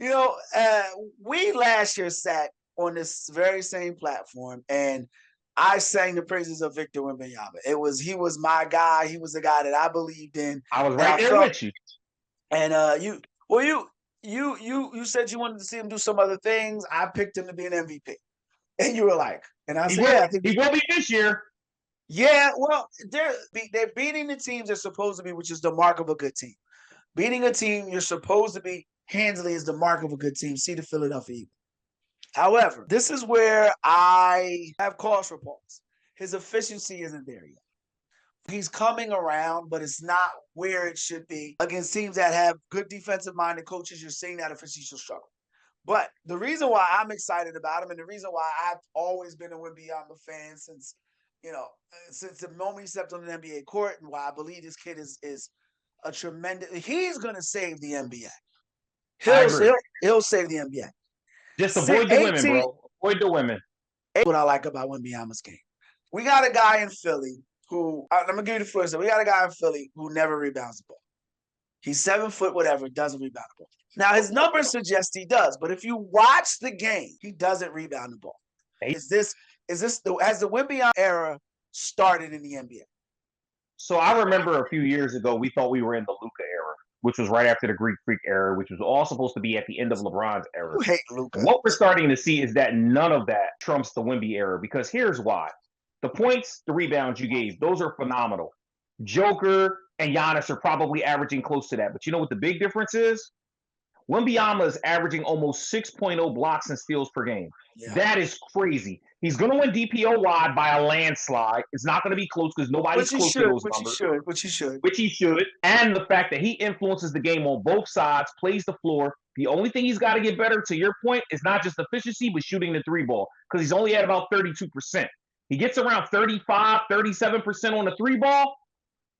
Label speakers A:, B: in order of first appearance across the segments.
A: You know, we last year sat on this very same platform, and I sang the praises of Victor Wembanyama. He was my guy. He was the guy that I believed in,
B: I was
A: and
B: right
A: I
B: there
A: felt.
B: with you.
A: And you said you wanted to see him do some other things. I picked him to be an MVP, and you were like, and I
B: He
A: said,
B: will.
A: yeah, I think
B: He will be this year.
A: yeah. Well, they're beating the teams they're supposed to be, which is the mark of a good team. Beating a team you're supposed to be handily is the mark of a good team. See the Philadelphia Eagles. However, this is where I have cause for pause. His efficiency isn't there yet. He's coming around, but it's not where it should be. Against teams that have good defensive minded coaches, you're seeing that efficiency will struggle. But the reason why I'm excited about him and the reason why I've always been a Wembanyama fan since the moment he stepped on the NBA court, and why I believe this kid is a tremendous. He's going to save the NBA.
B: I
A: He'll,
B: agree.
A: he'll he'll save the NBA.
B: Just avoid the women, bro. Avoid the women.
A: What I like about Wembanyama's game. We got a guy in Philly who I'm gonna give you the first. We got a guy in Philly who never rebounds the ball. He's 7 foot, whatever, doesn't rebound the ball. Now his numbers suggest he does, but if you watch the game, he doesn't rebound the ball. Has the Wembanyama era started in the NBA?
B: So I remember a few years ago, we thought we were in the Luka era, which was right after the Greek Freak era, which was all supposed to be at the end of LeBron's era.
A: You hate Luka.
B: What we're starting to see is that none of that trumps the Wemby era, because here's why. The points, the rebounds you gave, those are phenomenal. Joker and Giannis are probably averaging close to that. But you know what the big difference is? Wembanyama is averaging almost 6.0 blocks and steals per game. Yeah. That is crazy. He's going to win DPOY by a landslide. It's not going to be close because nobody's close to those numbers. Which he should. And the fact that he influences the game on both sides, plays the floor. The only thing he's got to get better, to your point, is not just efficiency, but shooting the three ball, because he's only at about 32%. He gets around 35, 37% on the three ball.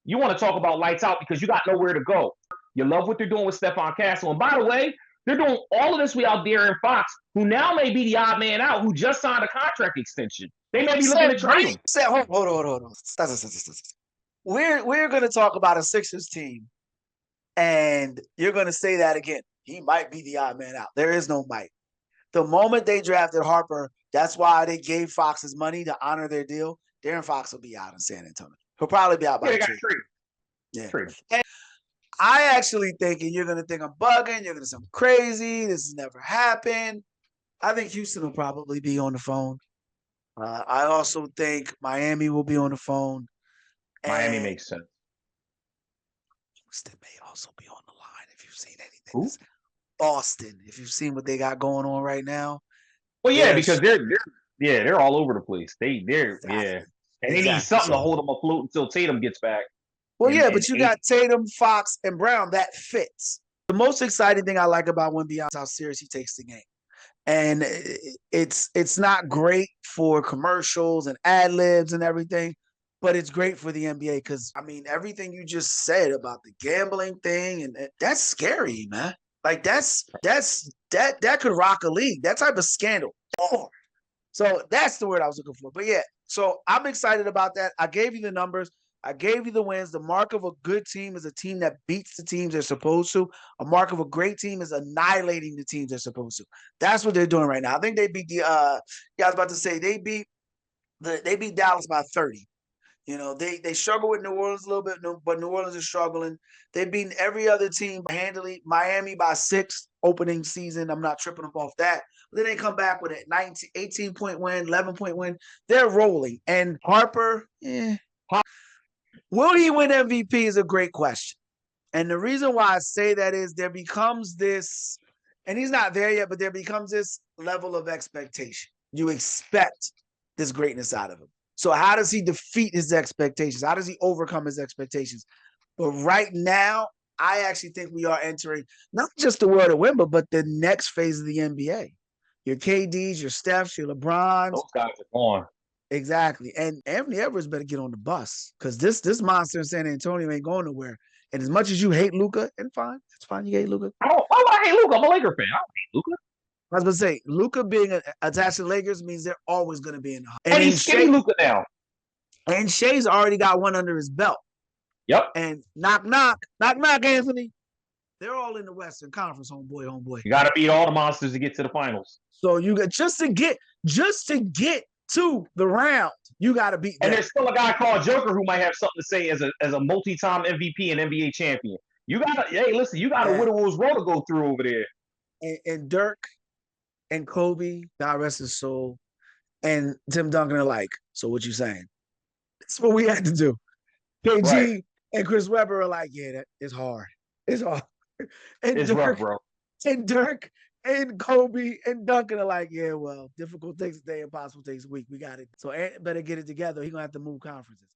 B: You want to talk about lights out because you got nowhere to go. You love what they're doing with Stephon Castle. And by the way, they're doing all of this without De'Aaron Fox, who now may be the odd man out, who just signed a contract extension. They may be looking to trade him.
A: Hold on. We're going to talk about a Sixers team, and you're going to say that again. He might be the odd man out. There is no might. The moment they drafted Harper, that's why they gave Fox his money to honor their deal. De'Aaron Fox will be out in San Antonio. He'll probably be out by the trade. Yeah. And I actually think, and you're going to think I'm bugging, you're going to say I'm crazy, this has never happened. I think Houston will probably be on the phone. I also think Miami will be on the phone.
B: Miami makes sense.
A: Houston may also be on the line if you've seen anything. Who? Boston, if you've seen what they got going on right now.
B: Well, yeah, because they're all over the place. They're and they need something to hold them afloat until Tatum gets back.
A: Well, but you got Tatum, Fox, and Brown. That fits. The most exciting thing I like about Wembanyama is how serious he takes the game. And it's not great for commercials and ad libs and everything, but it's great for the NBA because, I mean, everything you just said about the gambling thing, and that's scary, man. Like that could rock a league. That type of scandal. So that's the word I was looking for. But yeah, so I'm excited about that. I gave you the numbers. I gave you the wins. The mark of a good team is a team that beats the teams they're supposed to. A mark of a great team is annihilating the teams they're supposed to. That's what they're doing right now. I think they beat I was about to say they beat Dallas by 30. You know, they struggle with New Orleans a little bit, but New Orleans is struggling. They've beaten every other team handily. Miami by 6 opening season. I'm not tripping up off that. But then they come back with a 18-point win, 11-point win. They're rolling. And Harper, will he win MVP is a great question. And the reason why I say that is there becomes this, and he's not there yet, but there becomes this level of expectation. You expect this greatness out of him. So how does he defeat his expectations? How does he overcome his expectations? But right now, I actually think we are entering not just the world of Wemba, but the next phase of the NBA. Your KDs, your Stephs, your LeBrons.
B: Those guys are gone.
A: Exactly. And Anthony Edwards better get on the bus because this monster in San Antonio ain't going nowhere. And as much as you hate Luka, and fine, it's fine. You hate Luka.
B: Why would I hate Luka? I'm a Laker fan. I don't hate Luka.
A: I was going to say, Luka being attached to the Lakers means they're always going to be in the hunt.
B: And he's skinny Luka now.
A: And Shai's already got one under his belt.
B: Yep.
A: And knock, Anthony. They're all in the Western Conference, homeboy.
B: You got to beat all the monsters to get to the finals.
A: So you got just to get to the round, you got to beat them.
B: And there's still a guy called Joker who might have something to say as a multi-time MVP and NBA champion. You got to, hey, listen, you got a widow's row to go through over there.
A: And Dirk and Kobe, God rest his soul, and Tim Duncan are like, so what you saying? That's what we had to do. KG and Chris Webber are like, yeah, it's hard. It's hard. And
B: it's rough, bro.
A: And Dirk and Kobe and Duncan are like, yeah, well, difficult takes a day, impossible takes a week. We got it. So Ant better get it together. He's going to have to move conferences.